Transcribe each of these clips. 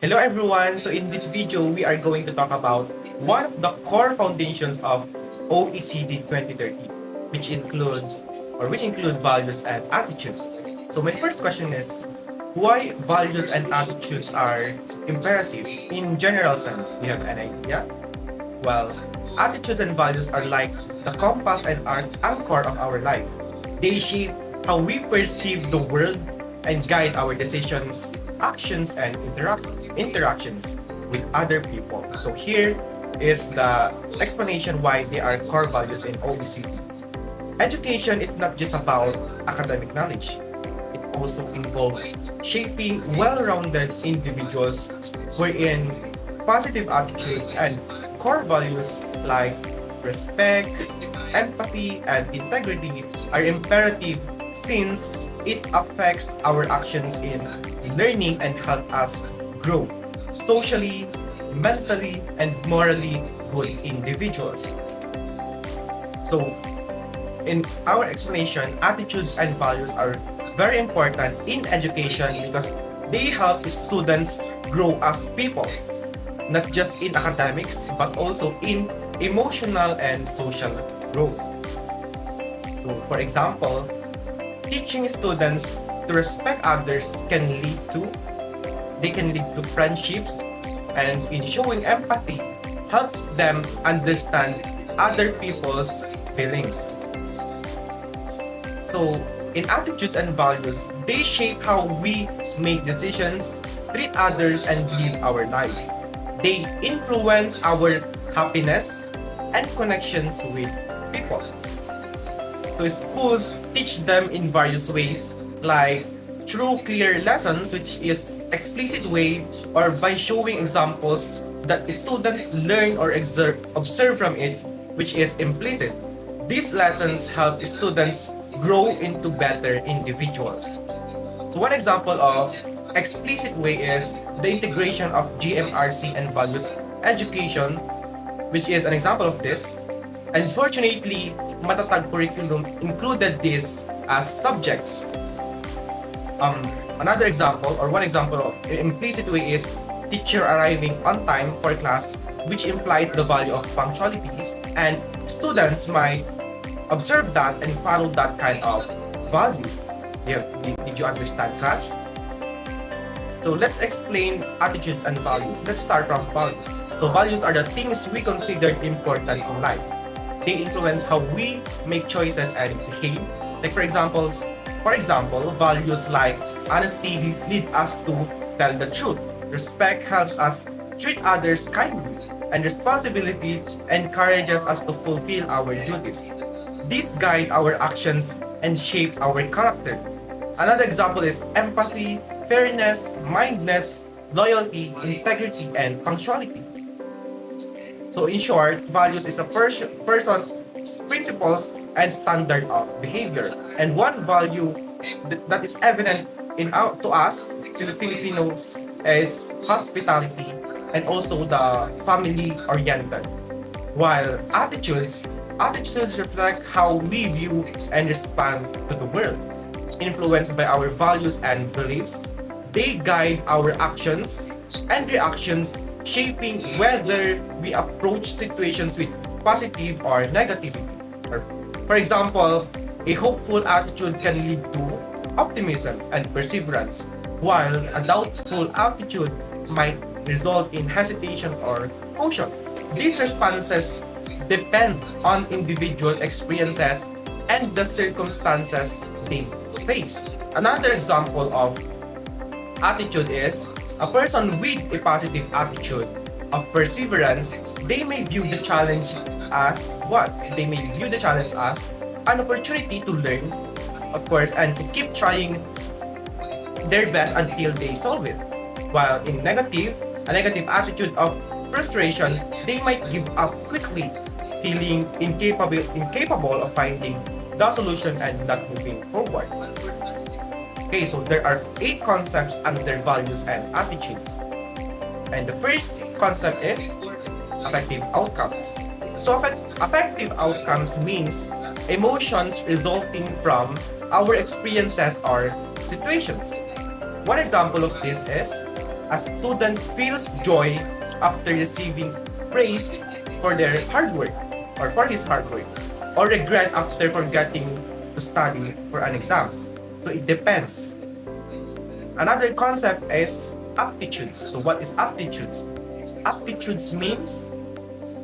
Hello everyone! So in this video, we are going to talk about one of the core foundations of OECD 2030, which include values and attitudes. So my first question is, why values and attitudes are imperative in general sense? Do you have an idea? Well, attitudes and values are like the compass and anchor of our life. They shape how we perceive the world and guide our decisions, actions, and interactions with other people. So here is the explanation why they are core values in OECD. Education is not just about academic knowledge. It also involves shaping well-rounded individuals wherein positive attitudes and core values like respect, empathy, and integrity are imperative since it affects our actions in learning and help us grow socially, mentally, and morally good individuals. So, in our explanation, attitudes and values are very important in education because they help students grow as people, not just in academics, but also in emotional and social growth. So, for example, teaching students to respect others can lead to friendships, and in showing empathy helps them understand other people's feelings. So, in attitudes and values, they shape how we make decisions, treat others, and live our lives. They influence our happiness and connections with people. So schools teach them in various ways, like through clear lessons, which is explicit way, or by showing examples that students learn or observe from it, which is implicit. These lessons help students grow into better individuals. So one example of explicit way is the integration of GMRC and values education, which is an example of this. Unfortunately, Matatag curriculum included this as subjects. Another example, or one example of implicit way, is teacher arriving on time for class, which implies the value of punctuality, and students might observe that and follow that kind of value. Did you understand, class? So let's explain attitudes and values. Let's start from values. So values are the things we consider important in life. They influence how we make choices and behave. Like for example, values like honesty lead us to tell the truth. Respect helps us treat others kindly, and responsibility encourages us to fulfill our duties. These guide our actions and shape our character. Another example is empathy, fairness, mindness, loyalty, integrity, and punctuality. So in short, values is a person's principles and standard of behavior. And one value that is evident to us, to the Filipinos, is hospitality and also the family-oriented. While attitudes reflect how we view and respond to the world. Influenced by our values and beliefs, they guide our actions and reactions, shaping whether we approach situations with positive or negativity. For example, a hopeful attitude can lead to optimism and perseverance, while a doubtful attitude might result in hesitation or caution. These responses depend on individual experiences and the circumstances they face. Another example of attitude is a person with a positive attitude of perseverance. They may view the challenge as what? They may view the challenge as an opportunity to learn, of course, and to keep trying their best until they solve it. While a negative attitude of frustration, they might give up quickly, feeling incapable of finding the solution and not moving forward. Okay, so there are 8 concepts under values and attitudes. And the first concept is effective outcomes. So effective outcomes means emotions resulting from our experiences or situations. One example of this is A student feels joy after receiving praise for their hard work or for his hard work, or regret after forgetting to study for an exam. So it depends. Another concept is aptitudes. So what is aptitudes? Aptitudes means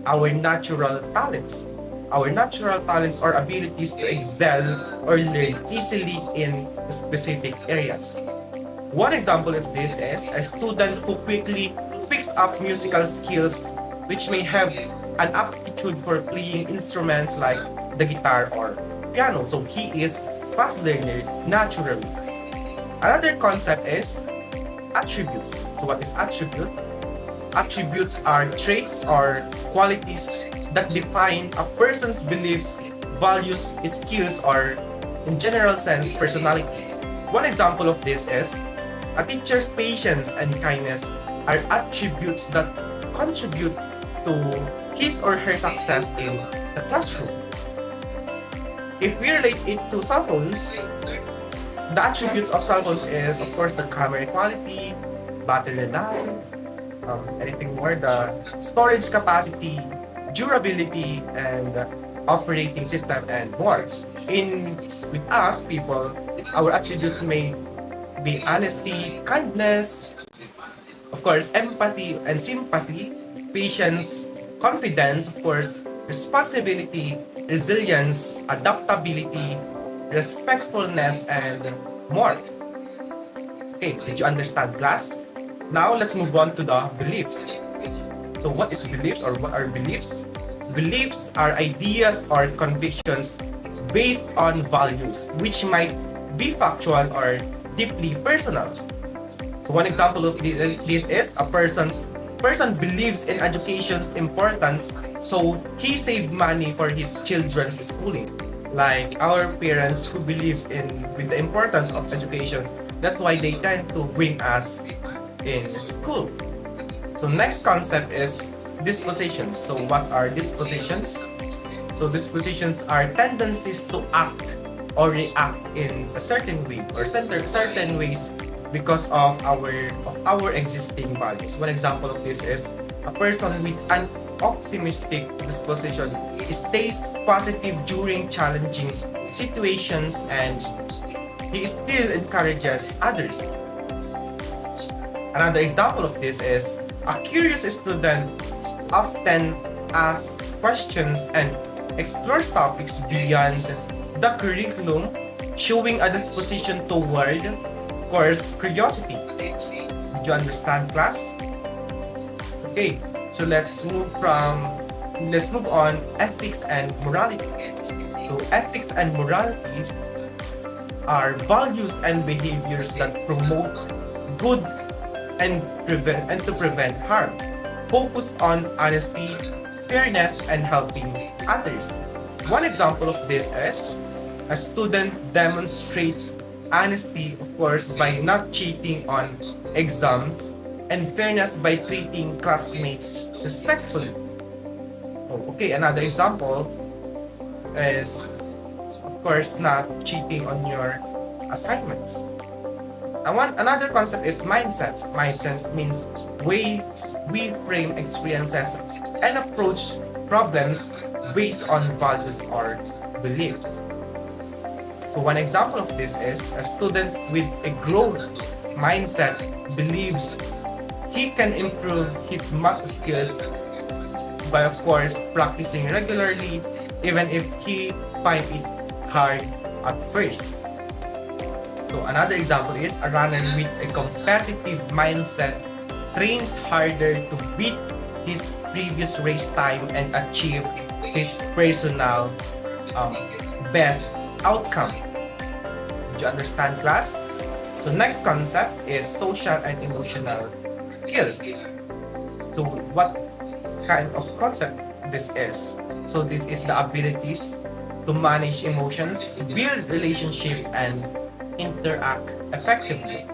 our natural talents. Our natural talents or abilities to excel or learn easily in specific areas. One example of this is a student who quickly picks up musical skills, which may have an aptitude for playing instruments like the guitar or piano. So he is fast learner naturally. Another concept is attributes. So what is attribute? Attributes are traits or qualities that define a person's beliefs, values, skills, or in general sense, personality. One example of this is a teacher's patience and kindness are attributes that contribute to his or her success in the classroom. If we relate it to cell phones, the attributes of cell phones is of course the camera quality, battery life, anything more, the storage capacity, durability, and operating system, and more. In with us people, our attributes may be honesty, kindness, of course, empathy and sympathy, patience, confidence, of course, responsibility, resilience, adaptability, respectfulness, and more. Okay, did you understand, class? Now let's move on to the beliefs. So what is beliefs or what are beliefs? Beliefs are ideas or convictions based on values, which might be factual or deeply personal. So one example of this is a person believes in education's importance, so he saved money for his children's schooling. Like our parents who believe in with the importance of education, that's why they tend to bring us in school. So next concept is dispositions. So what are dispositions? So dispositions are tendencies to act or react in a certain way or certain ways because of our existing values. One example of this is a person with an optimistic disposition stays positive during challenging situations and he still encourages others. Another example of this is a curious student often asks questions and explores topics beyond the curriculum, showing a disposition toward, of course, curiosity. Did you understand, class? Okay, so let's move on ethics and morality. So ethics and morality are values and behaviors that promote good and to prevent harm, focused on honesty, fairness, and helping others. One example of this is a student demonstrates honesty, of course, by not cheating on exams, and fairness by treating classmates respectfully. Oh, okay, another example is, of course, not cheating on your assignments. Another concept is mindset. Mindset means ways we frame experiences and approach problems based on values or beliefs. So one example of this is a student with a growth mindset believes he can improve his math skills by, of course, practicing regularly even if he finds it hard at first. So another example is a runner with a competitive mindset trains harder to beat his previous race time and achieve his personal best outcome. Did you understand, class? So next concept is social and emotional skills. So what kind of concept this is? So this is the abilities to manage emotions, build relationships, and interact effectively.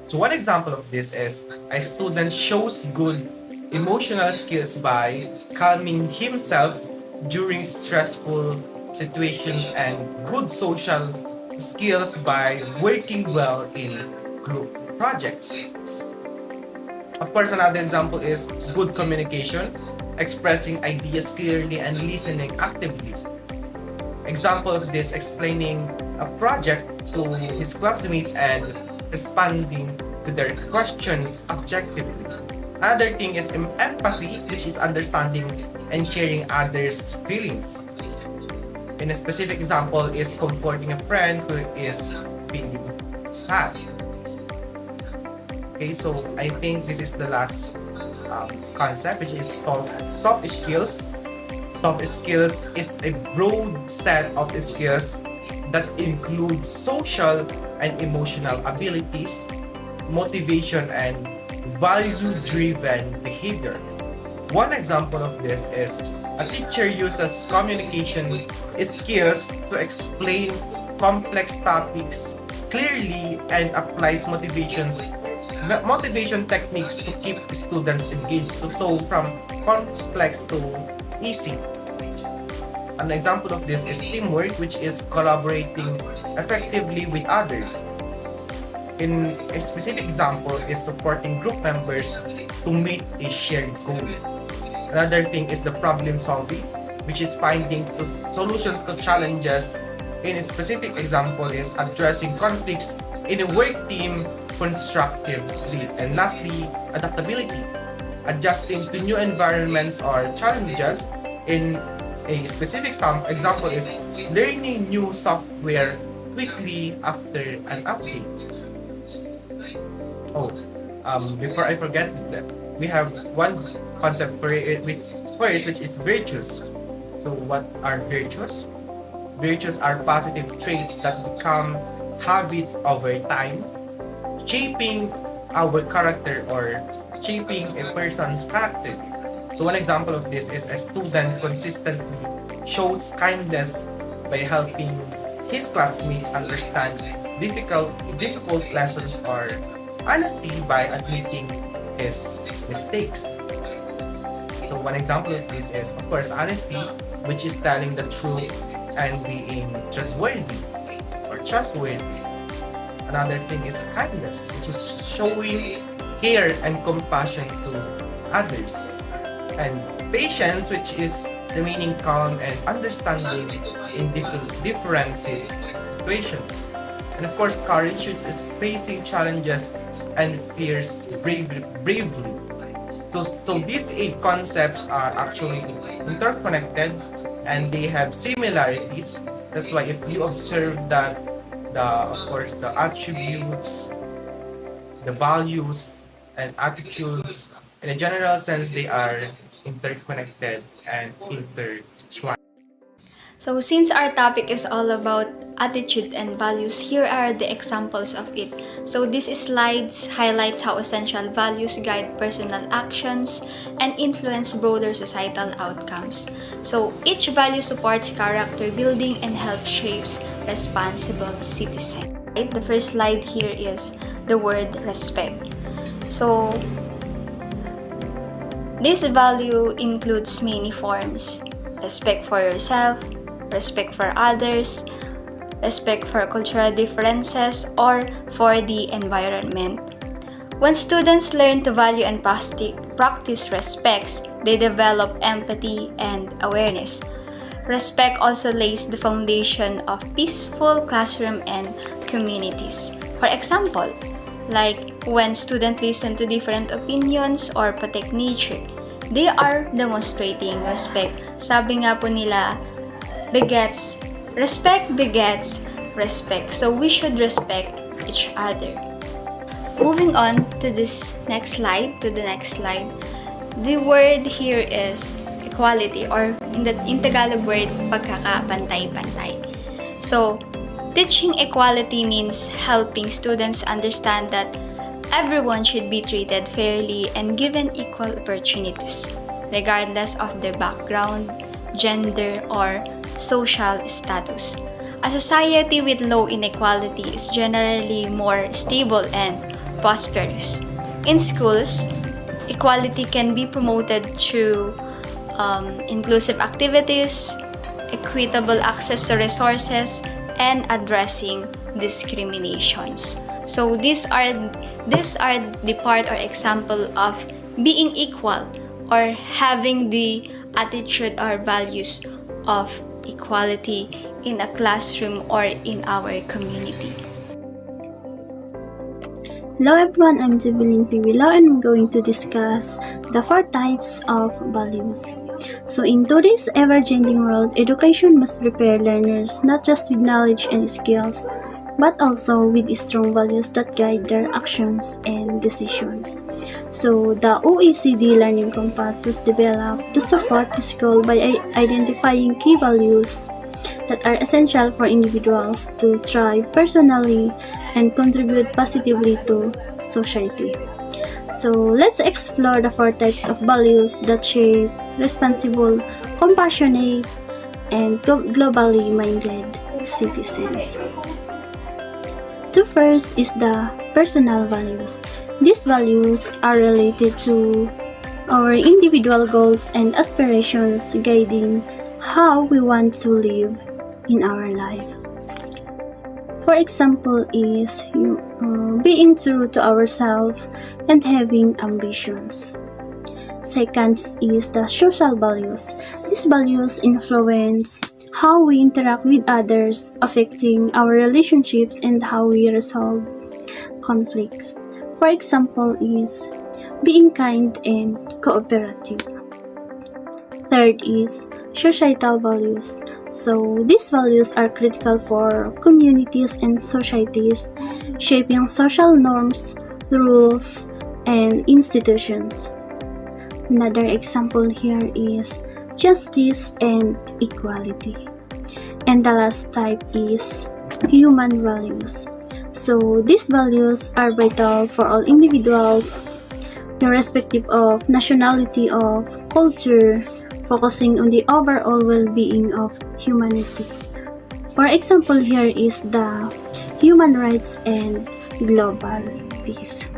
So one example of this is a student shows good emotional skills by calming himself during stressful situations and good social skills by working well in group. projects. Of course, another example is good communication, expressing ideas clearly and listening actively. Example of this, explaining a project to his classmates and responding to their questions objectively. Another thing is empathy, which is understanding and sharing others' feelings. In a specific example is comforting a friend who is feeling sad. Okay, so I think this is the last concept, which is soft skills. Soft skills is a broad set of skills that include social and emotional abilities, motivation, and value-driven behavior. One example of this is a teacher uses communication skills to explain complex topics clearly and applies motivation techniques to keep students engaged. So from complex to easy. An example of this is teamwork, which is collaborating effectively with others. In a specific example is supporting group members to meet a shared goal. Another thing is the problem solving, which is finding solutions to challenges. In a specific example is addressing conflicts in a work team constructively. And lastly, adaptability, adjusting to new environments or challenges. In a specific example is learning new software quickly after an update. Oh, before I forget that we have one concept for it, which is virtues. So what are virtues? Virtues are positive traits that become habits over time, shaping our character or shaping a person's character. So one example of this is a student consistently shows kindness by helping his classmates understand difficult lessons, or honesty by admitting his mistakes. So one example of this is, of course, honesty, which is telling the truth and being trustworthy or trustworthy. Another thing is kindness, which is showing care and compassion to others. And patience, which is remaining calm and understanding in different situations. And of course, courage, which is facing challenges and fears bravely. So these 8 concepts are actually interconnected and they have similarities. That's why if you observe that the attributes, the values and attitudes, in a general sense, they are interconnected and intertwined. So since our topic is all about attitude and values, here are the examples of it. So this slides highlights how essential values guide personal actions and influence broader societal outcomes. So each value supports character building and helps shapes responsible citizen. Right? The first slide here is the word respect. So this value includes many forms: respect for yourself, respect for others, respect for cultural differences, or for the environment. When students learn to value and practice respect, they develop empathy and awareness. Respect also lays the foundation of peaceful classroom and communities. For example, like when students listen to different opinions or protect nature, they are demonstrating respect. Sabi nga po nila, respect begets respect. So we should respect each other. Moving on to the next slide. The word here is equality, or in Tagalog word, pagkakapantay-pantay. So, teaching equality means helping students understand that everyone should be treated fairly and given equal opportunities, regardless of their background, gender, or social status. A society with low inequality is generally more stable and prosperous. In schools, equality can be promoted through inclusive activities, equitable access to resources, and addressing discriminations. So these are the part or example of being equal or having the attitude or values of equality in a classroom or in our community. Hello everyone, I'm Jovilyn Billao and I'm going to discuss the 4 types of values. So in today's ever-changing world, education must prepare learners not just with knowledge and skills, but also with strong values that guide their actions and decisions. So the OECD Learning Compass was developed to support this goal by identifying key values that are essential for individuals to thrive personally and contribute positively to society. So let's explore the 4 types of values that shape responsible, compassionate, and globally minded citizens. So first is the personal values. These values are related to our individual goals and aspirations guiding how we want to live in our life. For example is being true to ourselves and having ambitions. Second is the social values. These values influence how we interact with others, affecting our relationships and how we resolve conflicts. For example is being kind and cooperative. Third is societal values. So these values are critical for communities and societies, shaping social norms, rules, and institutions. Another example here is justice and equality. And the last type is human values. So these values are vital for all individuals, irrespective of nationality, of culture, focusing on the overall well-being of humanity. For example, here is the human rights and global peace.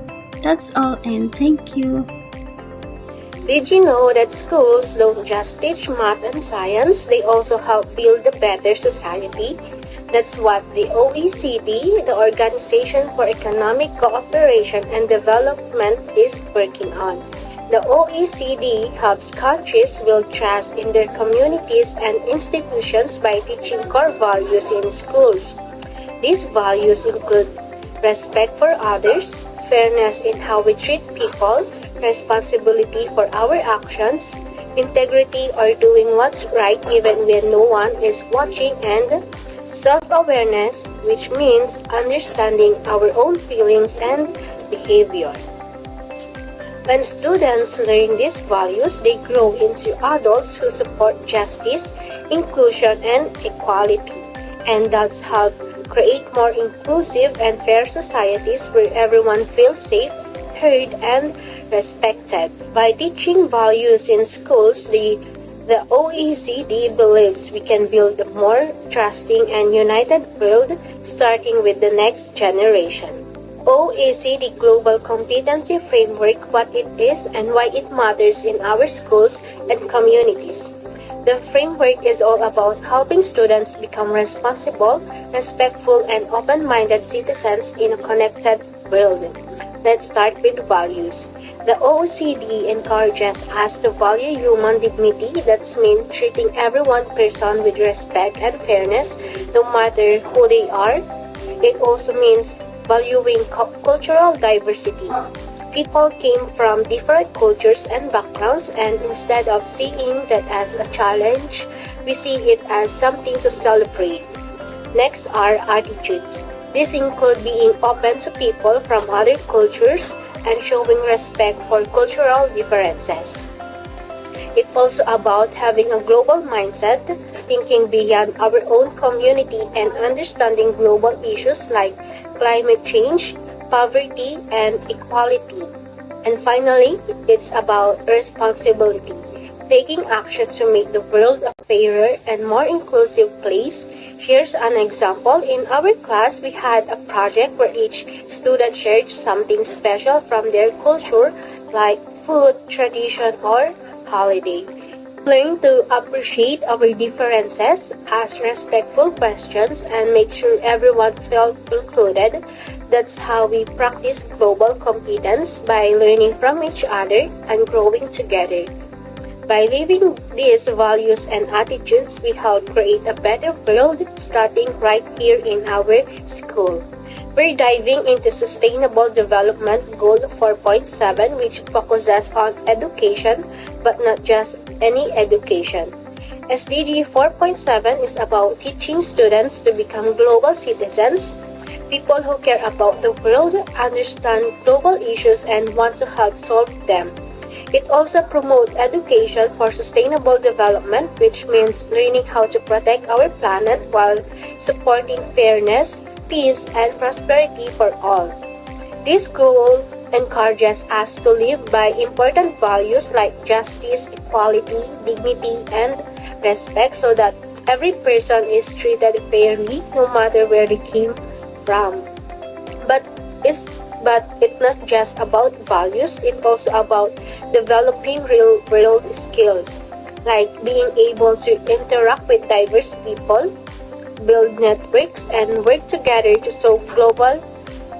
That's all and thank you. Did you know that schools don't just teach math and science, they also help build a better society? That's what the OECD, the Organization for Economic Cooperation and Development, is working on. The OECD helps countries build trust in their communities and institutions by teaching core values in schools. These values include respect for others, fairness in how we treat people, responsibility for our actions, integrity or doing what's right even when no one is watching, and self-awareness, which means understanding our own feelings and behavior. When students learn these values, they grow into adults who support justice, inclusion, and equality, and thus help create more inclusive and fair societies where everyone feels safe, heard, and respected. By teaching values in schools, the OECD believes we can build a more trusting and united world, starting with the next generation. OECD Global Competency Framework, what it is and why it matters in our schools and communities. The framework is all about helping students become responsible, respectful, and open-minded citizens in a connected world. Let's start with values. The OECD encourages us to value human dignity. That's mean treating every one person with respect and fairness, no matter who they are. It also means valuing cultural diversity. People came from different cultures and backgrounds, and instead of seeing that as a challenge, we see it as something to celebrate. Next are attitudes. These include being open to people from other cultures and showing respect for cultural differences. It's also about having a global mindset, thinking beyond our own community and understanding global issues like climate change, poverty, and equality. And finally, it's about responsibility, taking action to make the world a fairer and more inclusive place. Here's an example. In our class, we had a project where each student shared something special from their culture, like food, tradition, or holiday. Learn to appreciate our differences, ask respectful questions, and make sure everyone felt included. That's how we practice global competence, by learning from each other and growing together. By living these values and attitudes, we help create a better world starting right here in our school. We're diving into Sustainable Development Goal 4.7, which focuses on education, but not just any education. SDG 4.7 is about teaching students to become global citizens, people who care about the world, understand global issues, and want to help solve them. It also promotes education for sustainable development, which means learning how to protect our planet while supporting fairness, peace, and prosperity for all. This goal encourages us to live by important values like justice, equality, dignity, and respect, so that every person is treated fairly no matter where they came from. But it's not just about values, it's also about developing real-world skills, like being able to interact with diverse people, build networks, and work together to solve global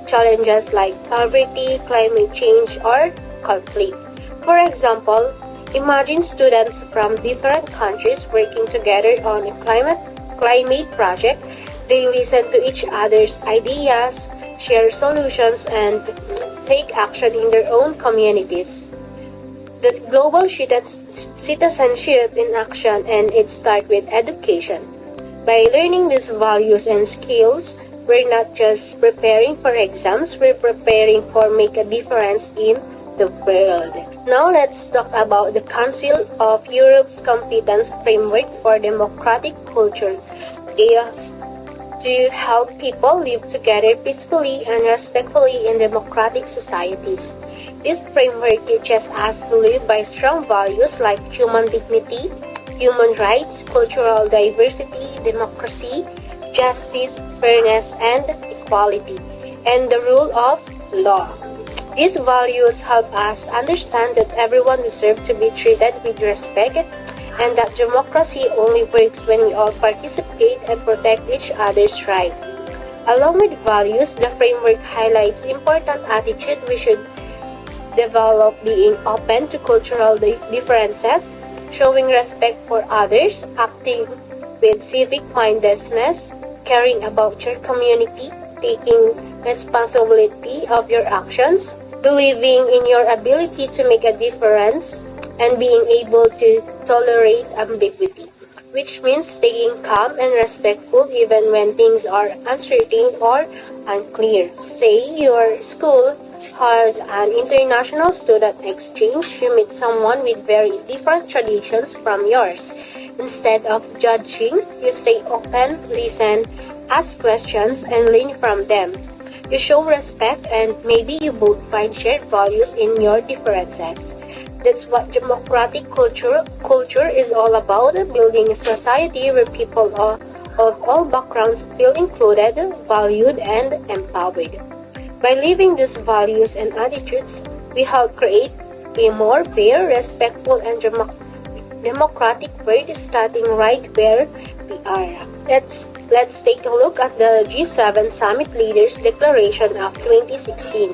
challenges like poverty, climate change, or conflict. For example, imagine students from different countries working together on a climate project. They listen to each other's ideas, share solutions, and take action in their own communities. The global citizenship in action, and it starts with education. By learning these values and skills, we're not just preparing for exams, we're preparing for make a difference in the world. Now let's talk about the Council of Europe's Competence Framework for Democratic Culture. To help people live together peacefully and respectfully in democratic societies. This framework teaches us to live by strong values like human dignity, human rights, cultural diversity, democracy, justice, fairness, and equality, and the rule of law. These values help us understand that everyone deserves to be treated with respect, and that democracy only works when we all participate and protect each other's rights. Along with values, the framework highlights important attitudes we should develop: being open to cultural differences, showing respect for others, acting with civic mindedness, caring about your community, taking responsibility of your actions, believing in your ability to make a difference, and being able to tolerate ambiguity, which means staying calm and respectful even when things are uncertain or unclear. Say your school has an international student exchange, you meet someone with very different traditions from yours. Instead of judging, you stay open, listen, ask questions, and learn from them. You show respect, and maybe you both find shared values in your differences. That's what democratic culture is all about, building a society where people of all backgrounds feel included, valued, and empowered. By living these values and attitudes, we help create a more fair, respectful, and democratic world starting right where we are. Let's take a look at the G7 Summit Leaders Declaration of 2016.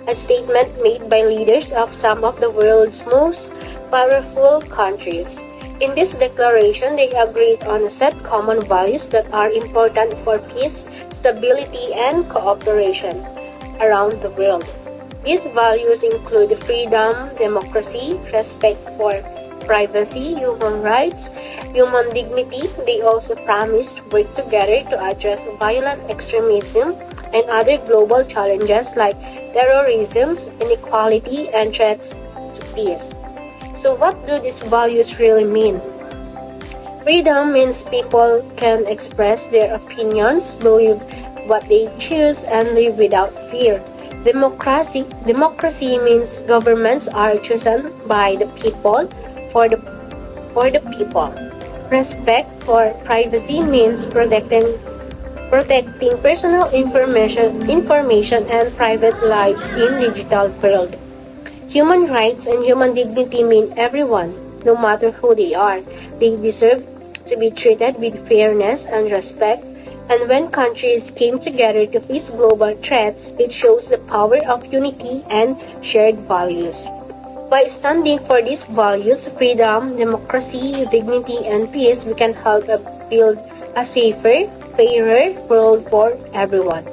A statement made by leaders of some of the world's most powerful countries. In this declaration, they agreed on a set common values that are important for peace, stability, and cooperation around the world. These values include freedom, democracy, respect for privacy, human rights, human dignity. They also promised to work together to address violent extremism and other global challenges like terrorism, inequality, and threats to peace. So what do these values really mean? Freedom means people can express their opinions, believe what they choose, and live without fear. Democracy means governments are chosen by the people for the people. Respect for privacy means protecting personal information and private lives in digital world. Human rights and human dignity mean everyone, no matter who they are, they deserve to be treated with fairness and respect. And when countries came together to face global threats, it shows the power of unity and shared values. By standing for these values, freedom, democracy, dignity, and peace, we can help build a safer, fairer world for everyone.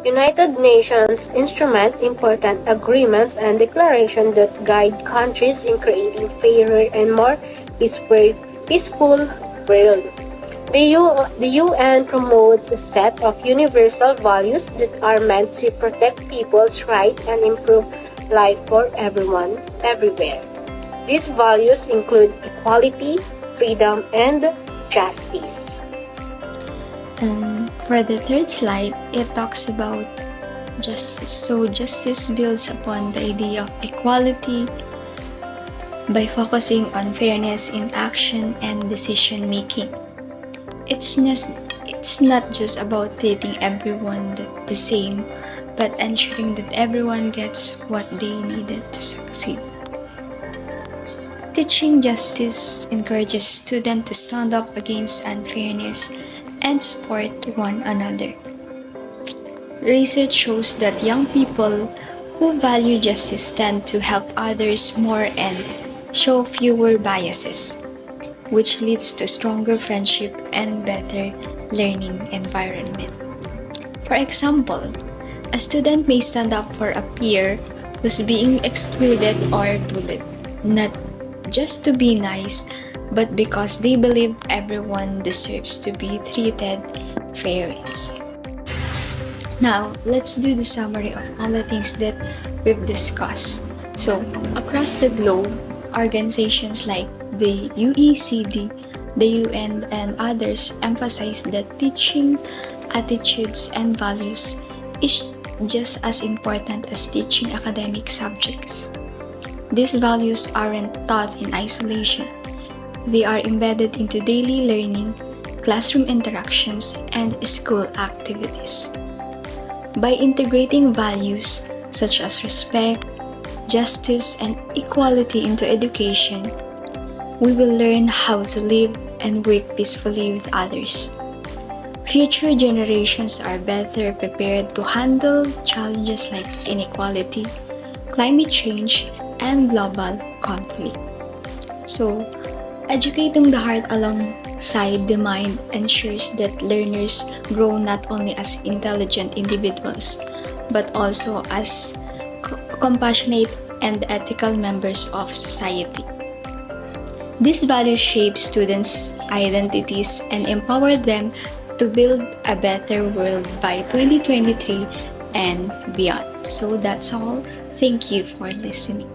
United Nations instrument important agreements and declarations that guide countries in creating fairer and more peaceful world. The UN promotes a set of universal values that are meant to protect people's rights and improve life for everyone, everywhere. These values include equality, freedom, and justice. And for the third slide, it talks about justice. So justice builds upon the idea of equality by focusing on fairness in action and decision making. It's not just about treating everyone the same, but ensuring that everyone gets what they needed to succeed. Teaching justice encourages students to stand up against unfairness and support one another. Research shows that young people who value justice tend to help others more and show fewer biases, which leads to stronger friendship and better learning environment. For example, a student may stand up for a peer who's being excluded or bullied, not just to be nice, but because they believe everyone deserves to be treated fairly. Now, let's do the summary of all the things that we've discussed. So, across the globe, organizations like the OECD, the UN, and others emphasize that teaching attitudes and values is just as important as teaching academic subjects. These values aren't taught in isolation. They are embedded into daily learning, classroom interactions, and school activities. By integrating values such as respect, justice, and equality into education, we will learn how to live and work peacefully with others. Future generations are better prepared to handle challenges like inequality, climate change, and global conflict. So, educating the heart alongside the mind ensures that learners grow not only as intelligent individuals, but also as compassionate and ethical members of society. These values shape students' identities and empower them to build a better world by 2023 and beyond. So that's all. Thank you for listening.